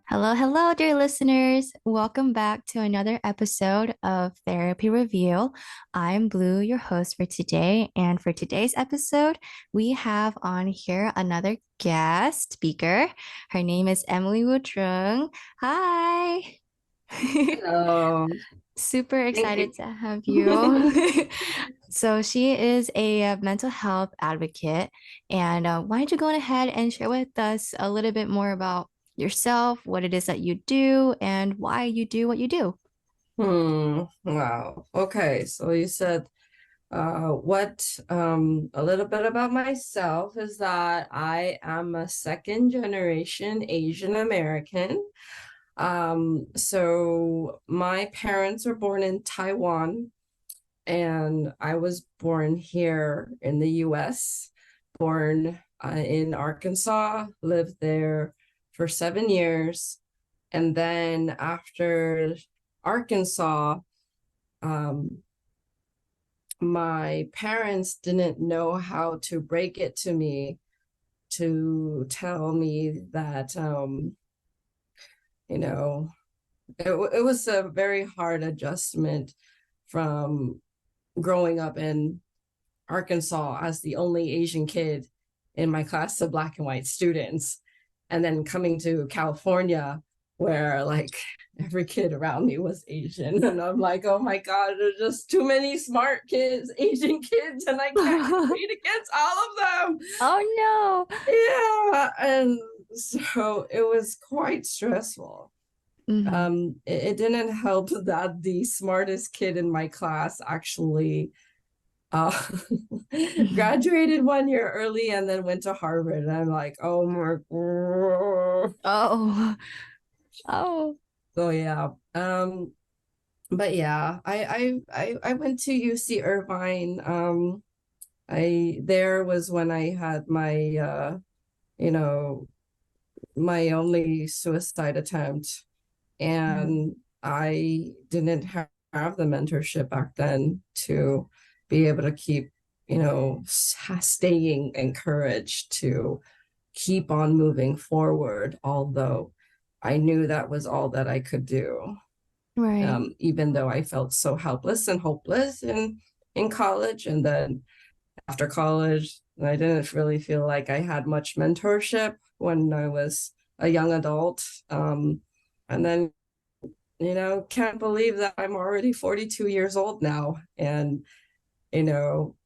Hello, hello, dear listeners. Welcome back to another episode of Therapy Review. I'm Blue, your host for today. And for today's episode, we have on here another guest speaker. Her name is Emily Wu Truong. Hi. Hello. Super Thank excited you. to have you. So she is a mental health advocate. And why don't you go ahead and share with us a little bit more about yourself, what it is that you do, and why you do what you do? Wow. Okay. So you said what a little bit about myself is that I am a second generation Asian American. So my parents were born in Taiwan and I was born here in the US, born in Arkansas, lived there for 7 years. And then after Arkansas, um, my parents didn't know how to break it to me to tell me that, you know, it was a very hard adjustment from growing up in Arkansas as the only Asian kid in my class of Black and white students, and then coming to California where like every kid around me was Asian. And I'm like, oh my God, there's just too many smart kids, Asian kids, and I can't compete against all of them. Oh Yeah. And so it was quite stressful. no. It didn't help that the smartest kid in my class actually uh, graduated 1 year early and then went to Harvard. And I'm like, oh my God. Oh, oh. So yeah. But yeah, I went to UC Irvine. I there was when I had my you know, my only suicide attempt. Mm. And I didn't have the mentorship back then to be able to keep, staying encouraged to keep on moving forward, although I knew that was all that I could do. Right. Even though I felt so helpless and hopeless in college. And then after college, I didn't really feel like I had much mentorship when I was a young adult. And then, can't believe that I'm already 42 years old now. And,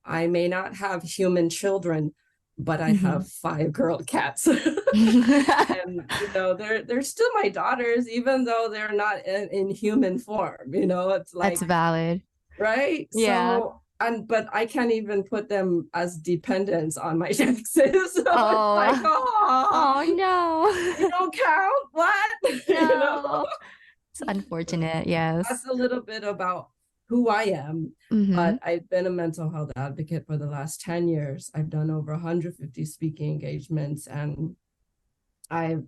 I may not have human children, but I Mhm. have five girl cats. And they're still my daughters, even though they're not in human form. It's That's like, valid. right? Yeah. So, but I can't even put them as dependents on my taxes. So it's like, Oh, oh, oh you no. don't count? What? No. It's unfortunate, That's yes. a little bit about who I am. Mm-hmm. But I've been a mental health advocate for the last 10 years. I've done over 150 speaking engagements, and I've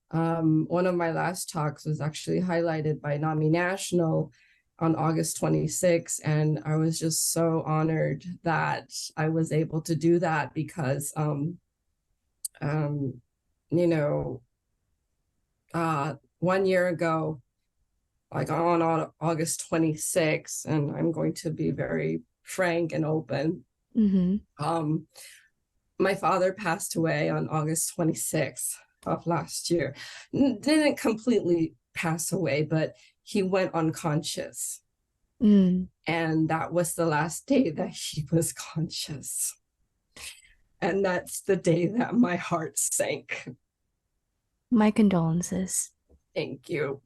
one of my last talks was actually highlighted by NAMI National on August 26th. And I was just so honored that I was able to do that because, um, you know, 1 year ago, like on August 26th, and I'm going to be very frank and open. Mm-hmm. Um, my father passed away on August 26th of last year. Didn't completely pass away, but he went unconscious. Mm. And that was the last day that he was conscious. And that's the day that my heart sank. My condolences. Thank you.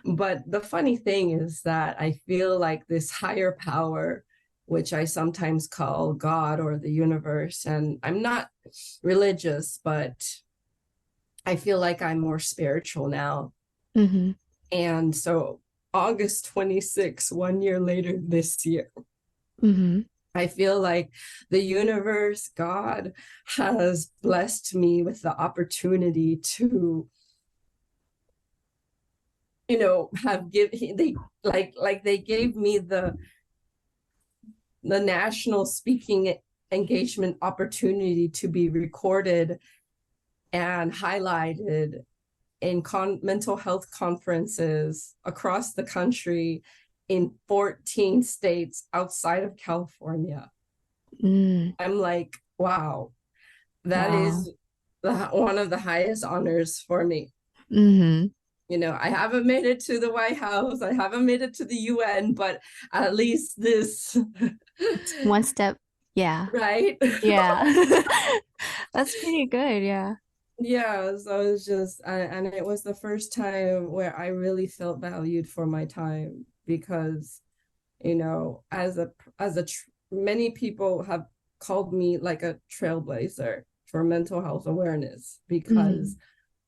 But the funny thing is that I feel like this higher power, which I sometimes call God or the universe, and I'm not religious, but I feel like I'm more spiritual now. Mm-hmm. And so August 26th, 1 year later this year, Mm-hmm. I feel like the universe, God, has blessed me with the opportunity to, have give they like they gave me the national speaking engagement opportunity to be recorded and highlighted in mental health conferences across the country in 14 states outside of California. Mm. I'm like, wow, that Wow. is one of the highest honors for me. Mm-hmm. I haven't made it to the White House, I haven't made it to the UN, but at least this, It's one step. Yeah. right? Yeah. That's pretty good. Yeah. Yeah, so it's just, and it was the first time where I really felt valued for my time because, many people have called me like a trailblazer for mental health awareness because Mm.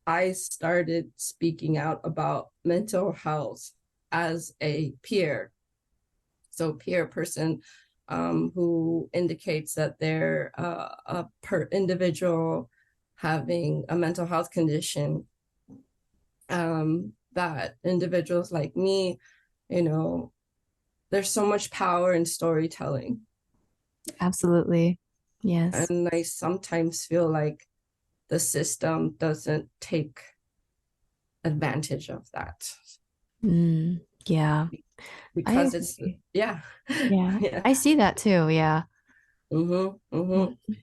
I started speaking out about mental health as a peer. So peer person who indicates that they're a individual having a mental health condition, that individuals like me, you know, there's so much power in storytelling. Absolutely. Yes. And I sometimes feel like the system doesn't take advantage of that Mm. Yeah. I because it's, agree. yeah. Yeah. Yeah. I see that too. Yeah. Mm-hmm. Mm. Mm-hmm.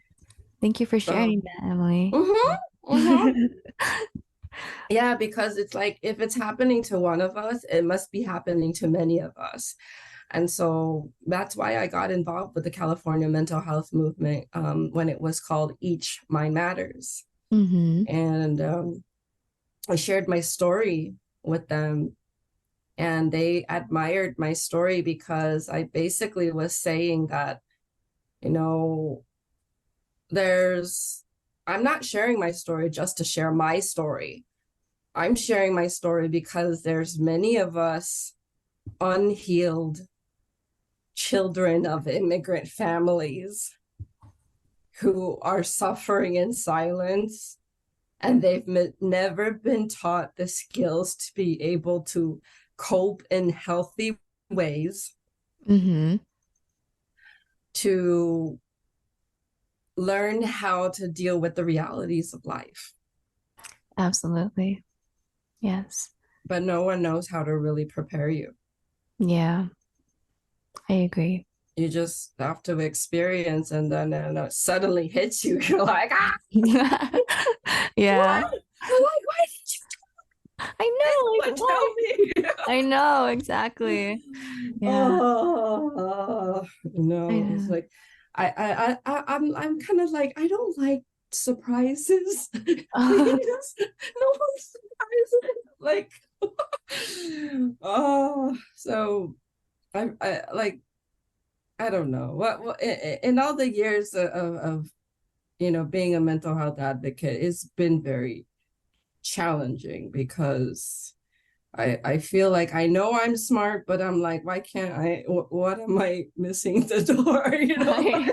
Thank you for So, sharing that, Emily. mm-hmm. Mm-hmm. Yeah, because it's like if it's happening to one of us, it must be happening to many of us. And so that's why I got involved with the California mental health movement when it was called Each Mind Matters. Mm-hmm. And I shared my story with them, and they admired my story because I basically was saying that, you know, I'm not sharing my story just to share my story. I'm sharing my story because there's many of us unhealed children of immigrant families who are suffering in silence, and they've never been taught the skills to be able to cope in healthy ways, Mm-hmm. to learn how to deal with the realities of life. Absolutely. Yes. But no one knows how to really prepare you. Yeah, I agree. You just have to experience, and then it suddenly hits you. You're like, ah, Yeah. what? Like, why did I know, like anyone tell why? me? I know, exactly. Yeah. Oh I no, it's know. like I'm kind of like, I don't like surprises. Please, no more surprises. Like, oh, so I like, I don't know what in all the years of being a mental health advocate, it's been very challenging because I feel like I know I'm smart, but I'm like, why can't I? What am I missing the door? Right.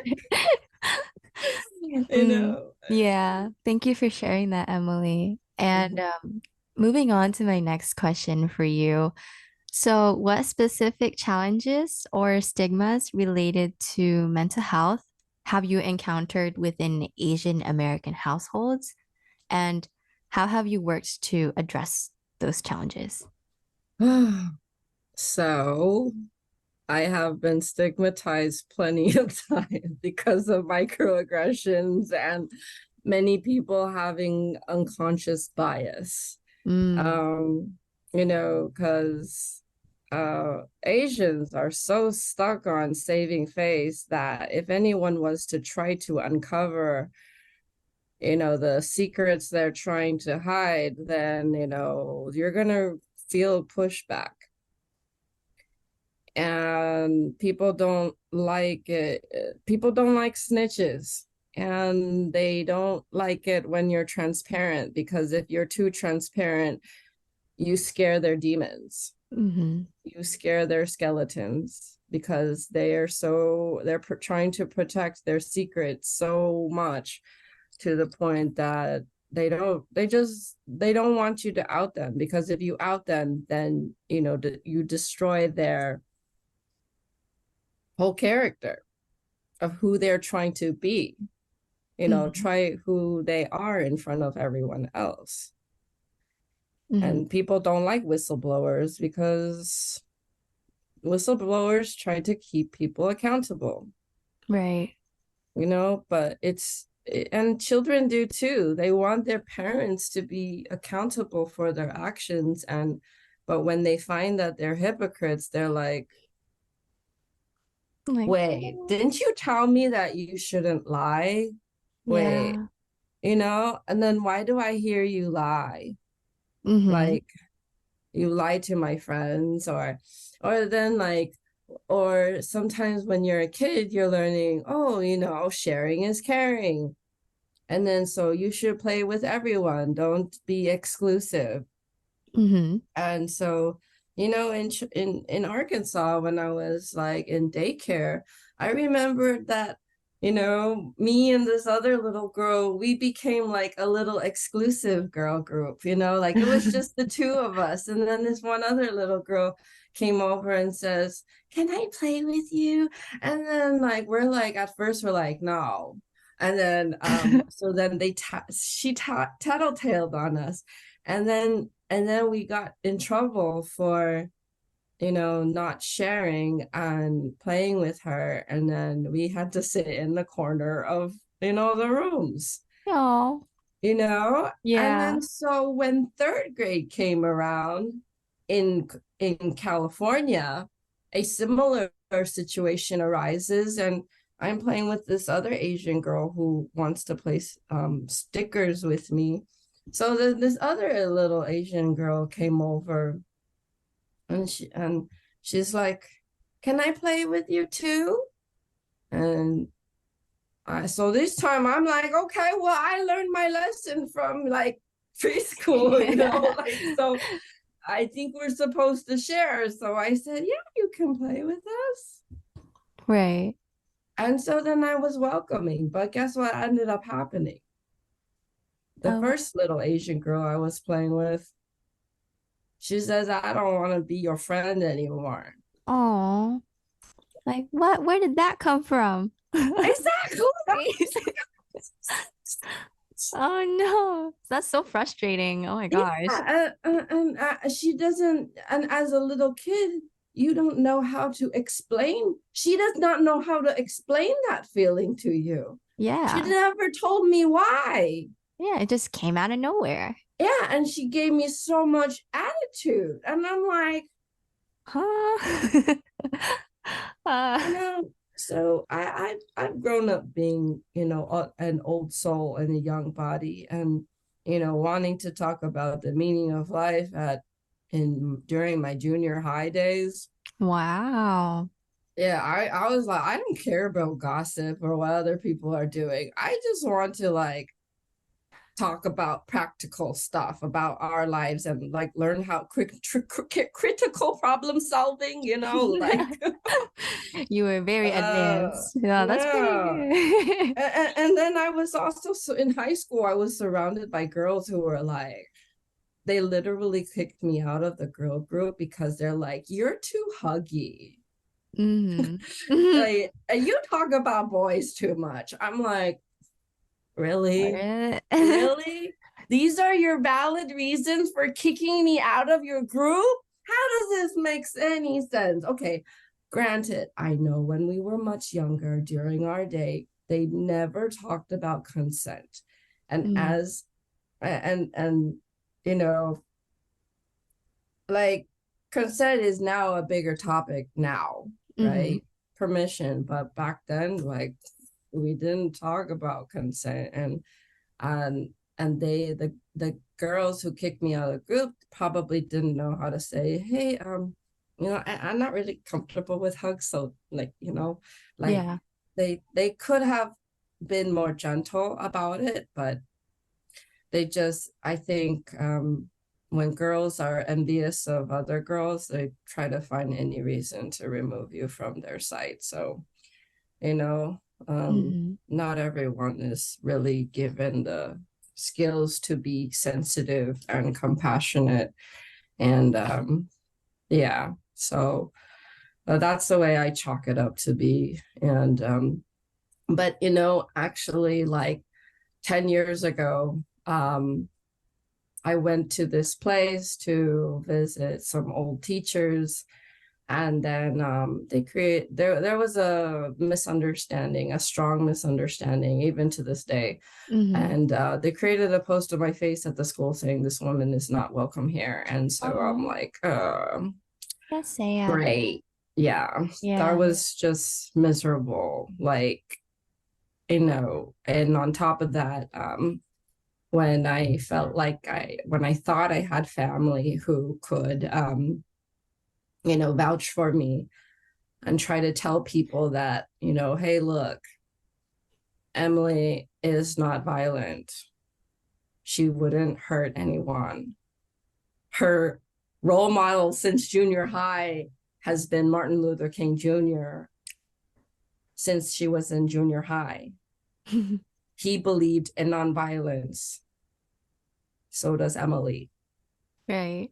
You Mm, know. yeah. Thank you for sharing that, Emily. And Mhm. moving on to my next question for you. So, what specific challenges or stigmas related to mental health have you encountered within Asian American households? And how have you worked to address those challenges? So I have been stigmatized plenty of times because of microaggressions and many people having unconscious bias. Mm, Um, because Asians are so stuck on saving face that if anyone was to try to uncover, the secrets they're trying to hide, then, you're gonna feel pushback. And people don't like it. People don't like snitches. And they don't like it when you're transparent, because if you're too transparent, you scare their demons, hmm you scare their skeletons, because they're trying to protect their secrets so much, to the point that they don't want you to out them, because if you out them, then you destroy their whole character of who they're trying to be, hmm try who they are in front of everyone else. Hmm. And people don't like whistleblowers because whistleblowers try to keep people accountable, Right. but and children do too. They want their parents to be accountable for their actions. But when they find that they're hypocrites, they're like, Like, wait, didn't you tell me that you shouldn't lie? Wait, yeah. and then why do I hear you lie? Hmm. Like, you lie to my friends, or then like, or sometimes when you're a kid, you're learning, oh, sharing is caring. And then so you should play with everyone, don't be exclusive. Hmm. And so, in Arkansas, when I was like in daycare, I remembered that, me and this other little girl, we became like a little exclusive girl group, like it was just the two of us. And then this one other little girl came over and says, "Can I play with you?" And then like we're like at first we're like, "No." And then so then she tattletaled on us. And then we got in trouble for, not sharing and playing with her. And then we had to sit in the corner of, the rooms, Oh, you know? And yeah. then so when third grade came around in in California, a similar situation arises, and I'm playing with this other Asian girl who wants to play stickers with me. So then this other little Asian girl came over, and she's like, "Can I play with you too?" And so this time I'm like, "Okay, well, I learned my lesson from like preschool, like so I think we're supposed to share." So I said, "Yeah, you can play with us." Right. And so then I was welcoming, but guess what ended up happening? The Oh, first little Asian girl I was playing with, she says, "I don't want to be your friend anymore." oh, like what? Where did that come from? Exactly. Oh no, that's so frustrating. Oh my gosh. And she doesn't, and as a little kid, you don't know how to explain. She does not know how to explain that feeling to you. She Yeah. never told me why. Yeah, it just came out of nowhere. Yeah, and she gave me so much attitude. And I'm like, Huh? Uh, so I've grown up being, an old soul in a young body, and wanting to talk about the meaning of life at in during my junior high days. wow. Yeah, I was like, I don't care about gossip or what other people are doing. I just want to like talk about practical stuff about our lives and like learn how critical problem solving, like You were very advanced. Yeah, that's pretty yeah. good. And then I was also in high school, I was surrounded by girls who were like, they literally kicked me out of the girl group because they're like, "You're too huggy." Hmm. Like, you talk about boys too much. I'm like, really? Really? These are your valid reasons for kicking me out of your group? How does this make any sense? Okay, granted, I know when we were much younger during our day, they never talked about consent. And Mm. as and you know, like consent is now a bigger topic now, Hmm. right? Permission, but back then, like we didn't talk about consent, and and the girls who kicked me out of the group probably didn't know how to say, "Hey, I'm not really comfortable with hugs," so like, like Yeah. they could have been more gentle about it, but they just, I think, when girls are envious of other girls, they try to find any reason to remove you from their sight. So, you know, Hmm. not everyone is really given the skills to be sensitive and compassionate. And yeah, so that's the way I chalk it up to be. And but actually, like 10 years ago, I went to this place to visit some old teachers, and then there was a misunderstanding, a strong misunderstanding, even to this day. Mm-hmm. And they created a post of my face at the school saying this woman is not welcome here. And so I'm Oh, like, that's sad. great. Yeah, that Yeah. was just miserable. Like, and on top of that, when I felt like when I thought I had family who could, vouch for me and try to tell people that, hey, look, Emily is not violent. She wouldn't hurt anyone. Her role model since junior high has been Martin Luther King Jr. since she was in junior high. He believed in nonviolence. So does Emily. Right.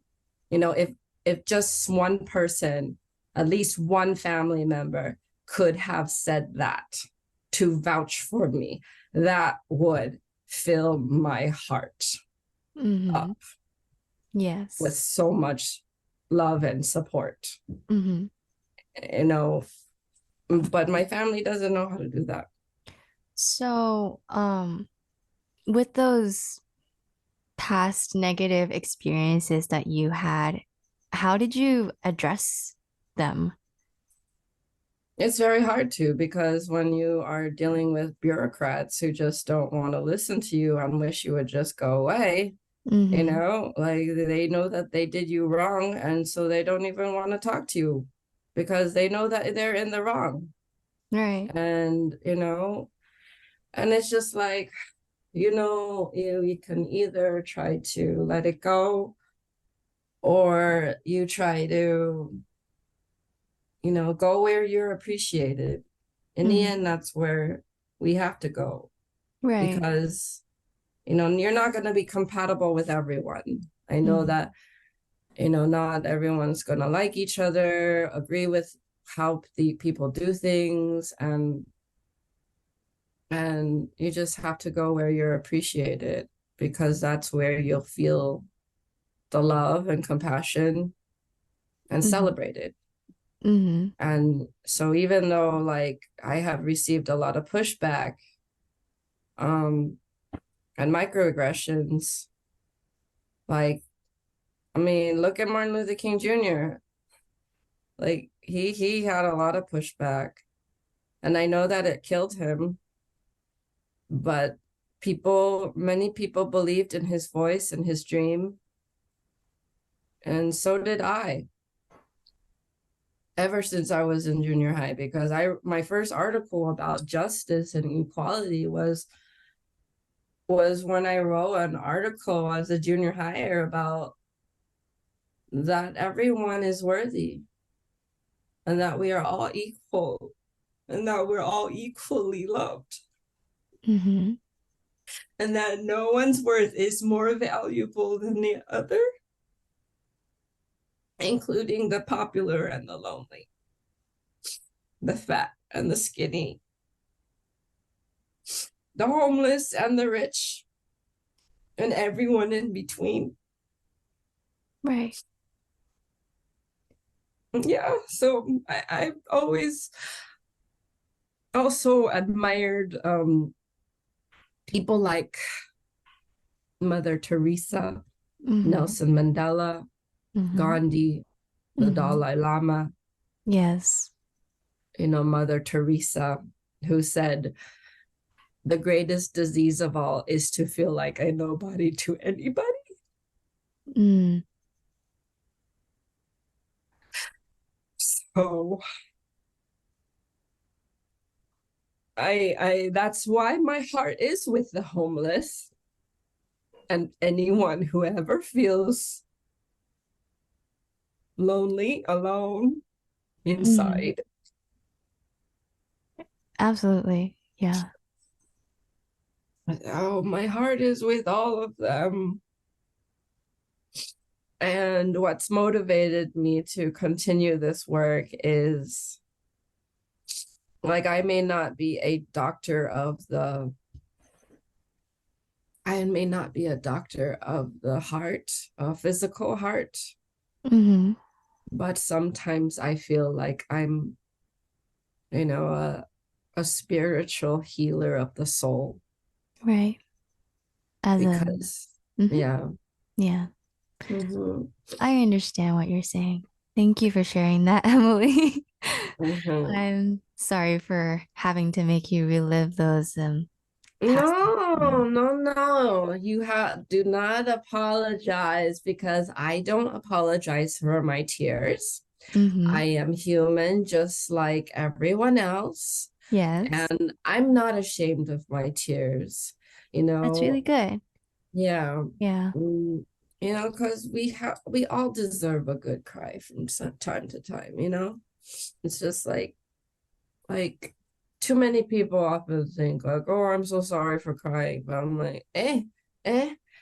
If just one person, at least one family member, could have said that to vouch for me, that would fill my heart Mm-hmm. up with Yes. so much love and support. Mm-hmm. you know but my family doesn't know how to do that. So, with those past negative experiences that you had, how did you address them? It's very hard to, because when you are dealing with bureaucrats who just don't want to listen to you and wish you would just go away, Mm-hmm. like they know that they did you wrong, and so they don't even want to talk to you because they know that they're in the wrong. Right. And it's just like, you can either try to let it go, or you try to, go where you're appreciated. In the Mm-hmm. end, that's where we have to go, Right. because, you're not going to be compatible with everyone. I know Mm-hmm. that, not everyone's going to like each other, agree with how the people do things, and you just have to go where you're appreciated, because that's where you'll feel the love and compassion and Mm-hmm. celebrated. Mm-hmm. And so even though, like, I have received a lot of pushback, um and microaggressions, like, I mean, look at Martin Luther King Jr. Like, he had a lot of pushback, and I know that it killed him, but many people believed in his voice and his dream, and so did I, ever since I was in junior high, because my first article about justice and equality was when I wrote an article as a junior higher about that everyone is worthy, and that we are all equal, and that we're all equally loved, Mm-hmm. and that no one's worth is more valuable than the other, including the popular and the lonely, the fat and the skinny, the homeless and the rich, and everyone in between. Right. Yeah, so I've always also admired people like Mother Teresa, Mm-hmm. Nelson Mandela, Mm-hmm. Gandhi, the Mm-hmm. Dalai Lama, Yes. Mother Teresa, who said, the greatest disease of all is to feel like a nobody to anybody. Mm. So I that's why my heart is with the homeless and anyone who ever feels lonely, alone Mm. inside. Absolutely. Yeah. Oh, my heart is with all of them. And what's motivated me to continue this work is, like, I may not be a doctor of the, I may not be a doctor of the heart, a physical heart, Mm-hmm. but sometimes I feel like I'm, you know, a spiritual healer of the soul Right. As a, because, mm-hmm. yeah. Yeah. Mm-hmm. I understand what you're saying. Thank you for sharing that, Emily. Mm-hmm. I'm sorry for having to make you relive those past No, experiences. no, no. You have do not apologize because I don't apologize for my tears. Mm-hmm. I am human just like everyone else, Yes. and I'm not ashamed of my tears. You That's really know, good. yeah. Yeah. Mm, because we all deserve a good cry from time to time, you know? It's just like too many people often think like, oh, I'm so sorry for crying. But I'm like, eh,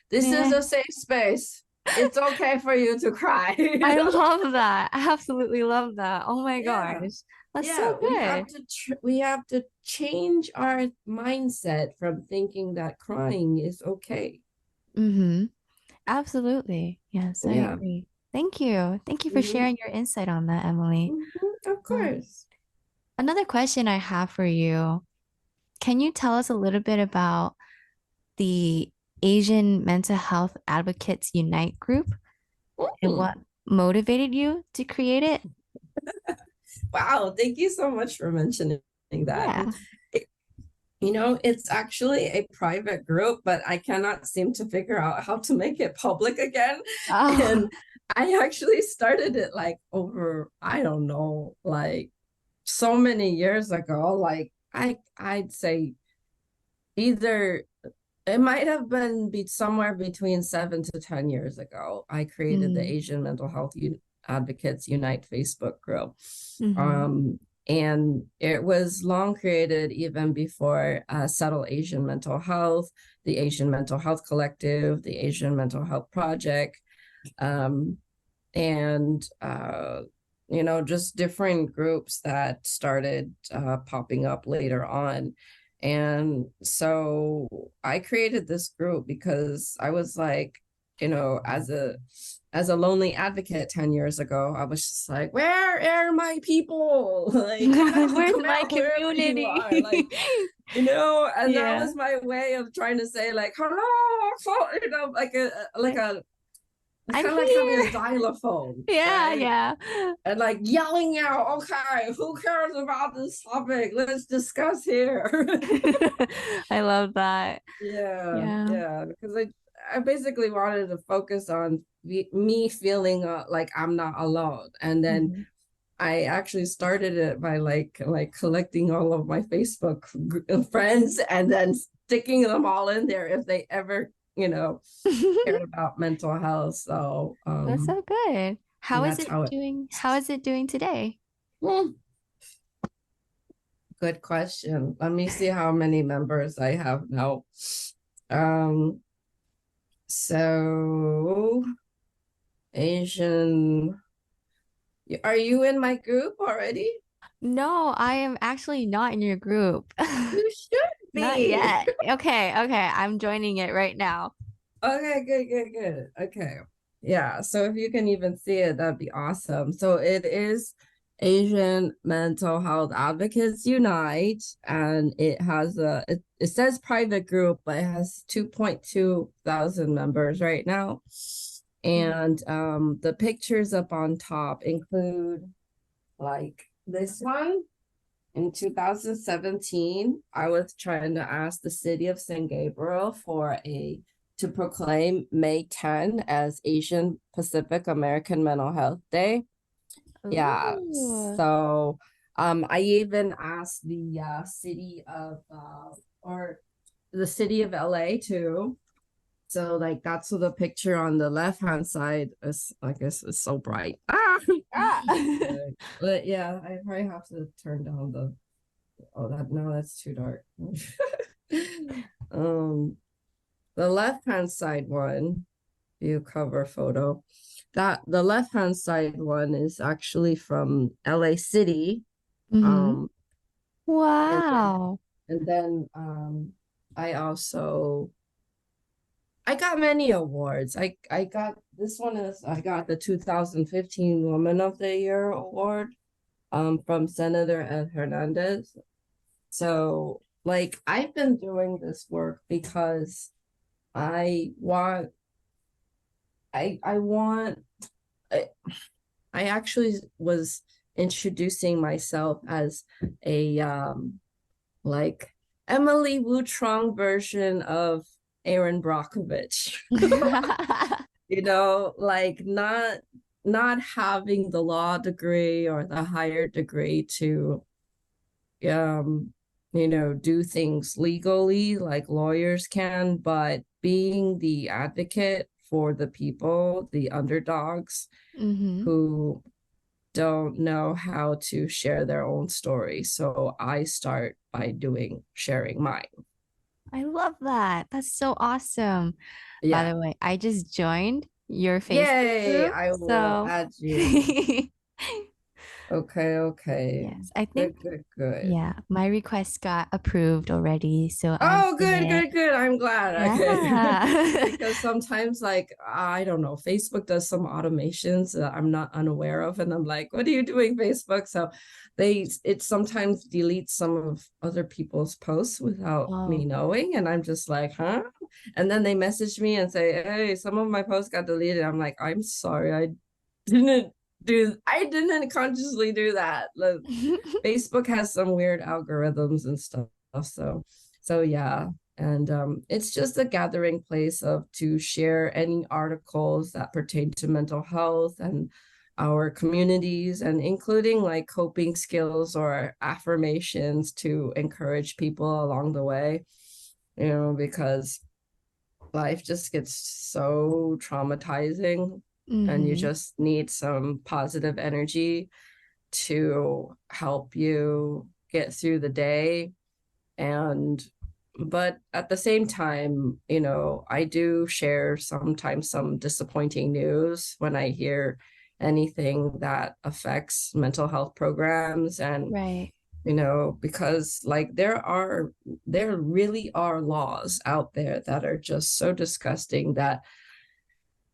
this is Yeah. a safe space. It's okay for you to cry. I love that. I absolutely love that. Oh my Yeah. gosh. That's so Yeah, good. we have to change our mindset from thinking that crying is okay. Mm-hmm. Absolutely. Yes, I Yeah. agree. Thank you. Thank you for Hmm. sharing your insight on that, Emily. Of Uh, course. Another question I have for you. Can you tell us a little bit about the Asian Mental Health Advocates Unite group and Mm. what motivated you to create it? Wow, thank you so much for mentioning that. Yeah. It- it's actually a private group, but I cannot seem to figure out how to make it public again. Oh. And I actually started it like over, I don't know, like so many years ago. Like I'd say either it might have been somewhere between 7 to 10 years ago. I created the Mm, Asian Mental Health Advocates Unite Facebook group. mm-hmm. And it was long created even before Settle Asian Mental Health, the Asian Mental Health Collective, the Asian Mental Health Project, um, and just different groups that started popping up later on. And so I created this group because I was like, as a lonely advocate 10 years ago, I was just like, where are my people? Like, come out, Where's come my out wherever you are. community? And that Yeah. was my way of trying to say, like, hello, like Like, a it's I'm kind of like having a here. xylophone, Yeah, right? yeah. And like yelling out, okay, who cares about this topic? Let's discuss here. I love that. Yeah, Yeah. yeah, because I basically wanted to focus on me feeling like I'm not alone. And then Mhm. I actually started it by like collecting all of my Facebook friends and then sticking them all in there if they ever, cared about mental health. So That's so good. How is that's it how it. doing? How is it doing today? Hmm, good question. Let me see how many members I have now. Um, so Asian, are you in my group already? No, I am actually not in your group. You should Not be. yet. Okay, okay. I'm joining it right now. Okay, good, good, good. Okay. Yeah, so if you can even see it, that'd be awesome. So it is Asian Mental Health Advocates Unite, and it says private group, but it has 2.2 thousand members right now. And the pictures up on top include like this one. In 2017, I was trying to ask the city of San Gabriel to proclaim May 10 as Asian Pacific American Mental Health Day. Yeah, Ooh. so I even asked the city of or the city of LA too. So like that's the picture on the left hand side is, I guess, is so bright. Ah. But yeah, I probably have to turn down the. Oh, that's too dark. um, the left hand side one, view cover photo. That the left hand side one is actually from LA City. Mm-hmm. Um, and then Wow. and then I also I got many awards. I got this one is I got the 2015 Woman of the Year award from Senator Ed Hernandez. So like I've been doing this work because I want I want I, I actually was introducing myself as a like Emily Wu Truong version of Aaron Brockovich. Like not having the law degree or the higher degree to um do things legally like lawyers can, but being the advocate for the people, the underdogs Mm-hmm. who don't know how to share their own story. So I start by sharing mine. I love that. That's so awesome. By Yeah. the way, I just joined your Facebook Yay, group. I will So, add you. Okay, okay. yes, I think, Good, good, good. yeah, my request got approved already. So I'm Oh, in good, it. good, good. I'm glad. Okay. Yeah. Because sometimes, like, I don't know, Facebook does some automations that I'm not unaware of. And I'm like, what are you doing, Facebook? So it sometimes deletes some of other people's posts without me Oh. knowing. And I'm just like, huh? And then they message me and say, hey, some of my posts got deleted. I'm like, I'm sorry. Didn't I didn't consciously do that. Like, Facebook has some weird algorithms and stuff. So yeah. And it's just a gathering place of to share any articles that pertain to mental health and our communities, and including like coping skills or affirmations to encourage people along the way, because life just gets so traumatizing and you Mm-hmm. just need some positive energy to help you get through the day. And but at the same time, I do share sometimes some disappointing news when I hear anything that affects mental health programs. And Right. because like there really are laws out there that are just so disgusting that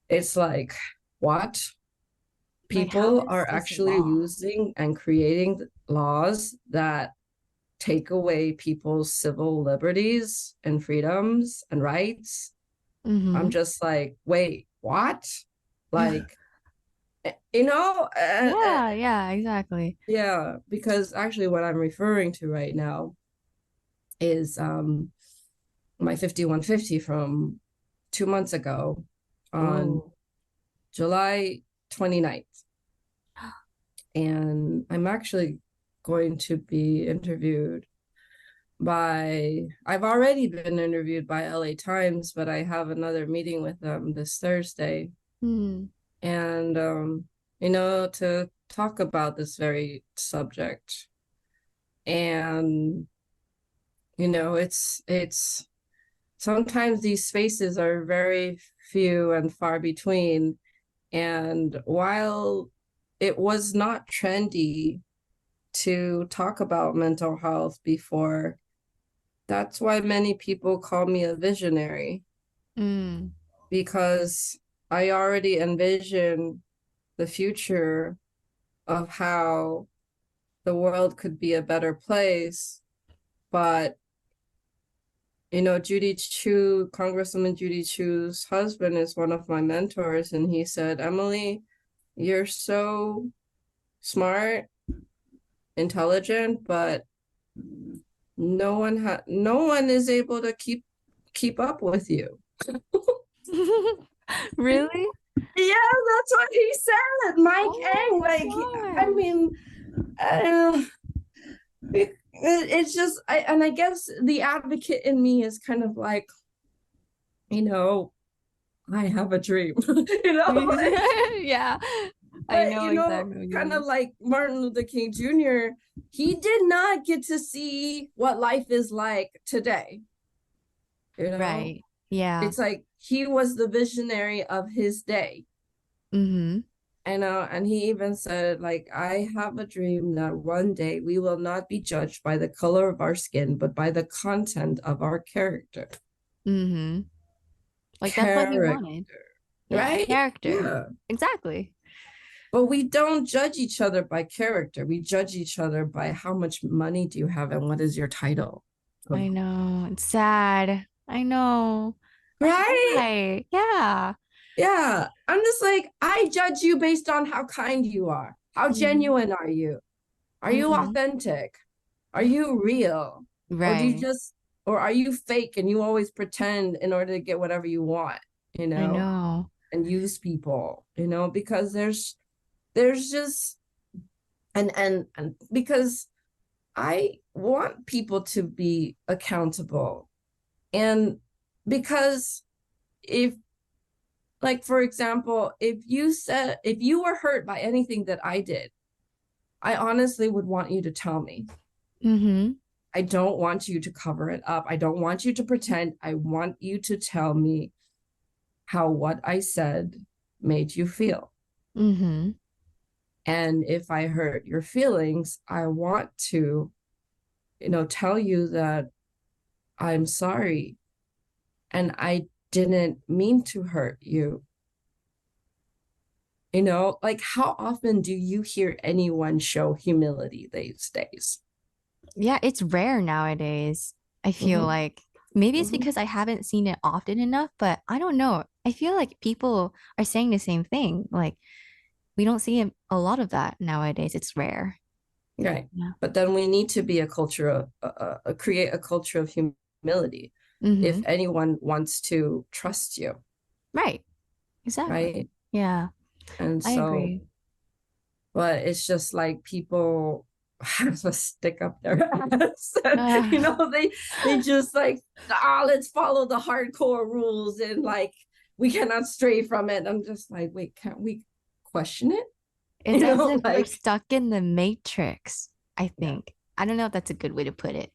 it's like, what? Like, how People is are this actually law? using and creating laws that take away people's civil liberties and freedoms and rights. I'm Mm-hmm. just like, wait, what? Like, you know, uh, uh, Yeah, yeah, exactly. yeah, because actually, what I'm referring to right now is my 5150 from 2 months ago on Oh. July 29th. And I'm actually going to be interviewed I've already been interviewed by LA Times, but I have another meeting with them this Thursday. Hmm. And, to talk about this very subject. And, it's sometimes these spaces are very few and far between. And while it was not trendy to talk about mental health before, that's why many people call me a visionary, Mm. because I already envision the future of how the world could be a better place. But, Judy Chu, Congresswoman Judy Chu's husband is one of my mentors, and he said, Emily, you're so smart, intelligent, but no one is able to keep up with you. Really? Yeah, that's what he said. Mike Oh Eng, like, my I gosh. mean, it's just, and I guess the advocate in me is kind of like, you know, I have a dream, Yeah, I but know exactly what you kind of mean. like Martin Luther King Jr., he did not get to see what life is like today, you know? Right. Yeah. It's like he was the visionary of his day. Mm-hmm. And he even said, like, I have a dream that one day we will not be judged by the color of our skin, but by the content of our character. Mm-hmm. Like that's what he Character, wanted. Yeah, right? character. Yeah. Exactly. But we don't judge each other by character. We judge each other by how much money do you have and what is your title. I know. It's sad. I know. Like, Right? why? Yeah. Yeah. I'm just like, I judge you based on how kind you are. How Hmm. genuine are you? Are you Hmm. authentic? Are you real? Or do you Right. just, or are you fake and you always pretend in order to get whatever you want, you I know, know. and use people, because there's just, and because I want people to be accountable. And because if, like, for example, if you were hurt by anything that I did, I honestly would want you to tell me. Hmm. I don't want you to cover it up. I don't want you to pretend. I want you to tell me how what I said made you feel. Hmm. And if I hurt your feelings, I want to, tell you that I'm sorry and I didn't mean to hurt you. Like how often do you hear anyone show humility these days? Yeah, it's rare nowadays. I feel Mm-hmm. like maybe it's Mm-hmm. because I haven't seen it often enough, but I don't know. I feel like people are saying the same thing. Like we don't see a lot of that nowadays. It's rare. Right. Yeah. But then we need to be a culture of create a culture of humility if Hmm. anyone wants to trust you, Right. Exactly. right? Yeah, And I so, agree. but it's just like people have to stick up their ass. And, Uh, they just like, let's follow the hardcore rules and like we cannot stray from it. I'm just like, wait, can't we question it? it's as if we're Like stuck in the matrix, I yeah. think. I don't know if that's a good way to put it.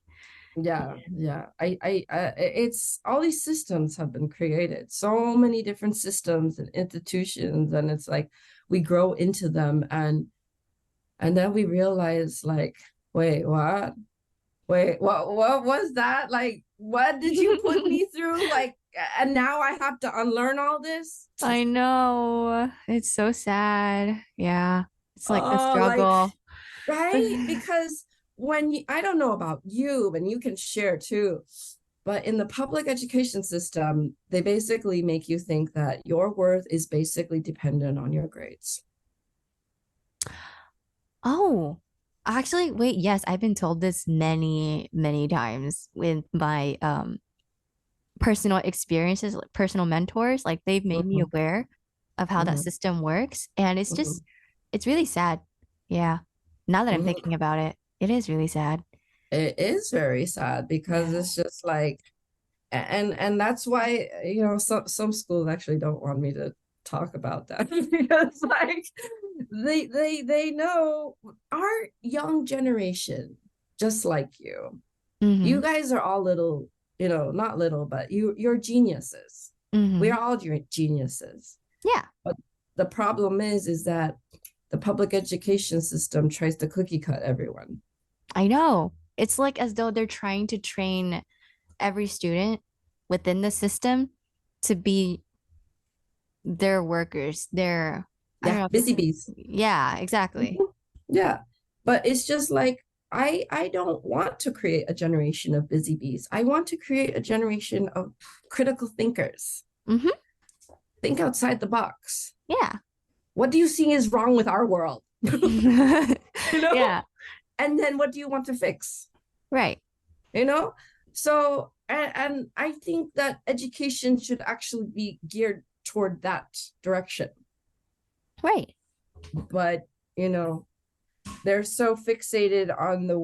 Yeah, yeah. It's all these systems have been created, so many different systems and institutions, and it's like we grow into them, and then we realize, like, wait, what? Wait, what was that? Like, what did you put me through? Like, and now I have to unlearn all this? I know. It's so sad. Yeah. It's like the Oh, like, struggle. right? Because I don't know about you, and you can share too, but in the public education system, they basically make you think that your worth is basically dependent on your grades. Oh, actually, wait, yes, I've been told this many, many times with my personal experiences, like personal mentors. Like they've made me Mhm, aware of how that mhm, system works. And mhm, it's really sad. Yeah. Now that I'm mhm. thinking about it, it is really sad. It is very sad because Yeah. it's just like, and that's why some schools actually don't want me to talk about that because like they know our young generation, just like you Mm-hmm. guys are all little, not little, but you're geniuses. Mm-hmm. We're all geniuses. Yeah, But the problem is that the public education system tries to cookie cut everyone. I know. It's like as though they're trying to train every student within the system to be their workers. I don't Yeah, know if this busy is, bees. yeah, exactly. Mhm. Yeah. But it's just like I don't want to create a generation of busy bees. I want to create a generation of critical thinkers. Mm-hmm. Think outside the box. Yeah. What do you see is wrong with our world? you know? Yeah, And then what do you want to fix? right. You know? So and I think that education should actually be geared toward that direction. Right. But, you know, they're so fixated on the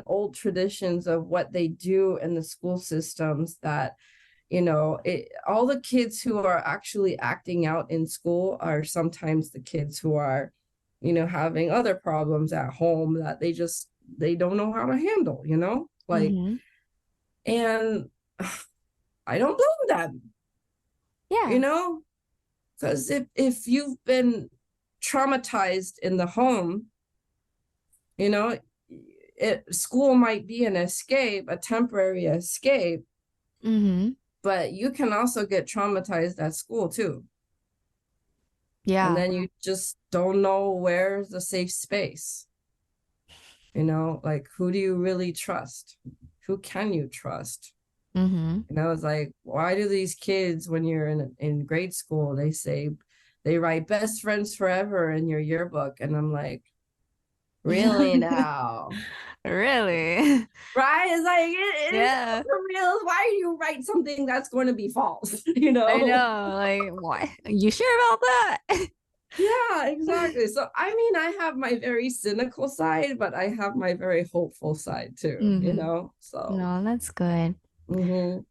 old traditions of what they do in the school systems that all the kids who are actually acting out in school are sometimes the kids who are having other problems at home that they don't know how to handle, like, Mm-hmm. and I don't blame them, you Yeah. know because if you've been traumatized in the home, you know school might be an escape, a temporary escape, Mm-hmm. But you can also get traumatized at school too. And Yeah. then you just don't know where's the safe space. Like who do you really trust? Who can you trust? Mm-hmm. And I was like, why do these kids, when you're in grade school, they say they write best friends forever in your yearbook? And I'm like, really now? Really? Right? It's like it is Yeah. for real. Why do you write something that's going to be false? I know. Like, what? You sure about that? Yeah, exactly. So I mean, I have my very cynical side, but I have my very hopeful side too, Mm-hmm. So No, that's good. mhm.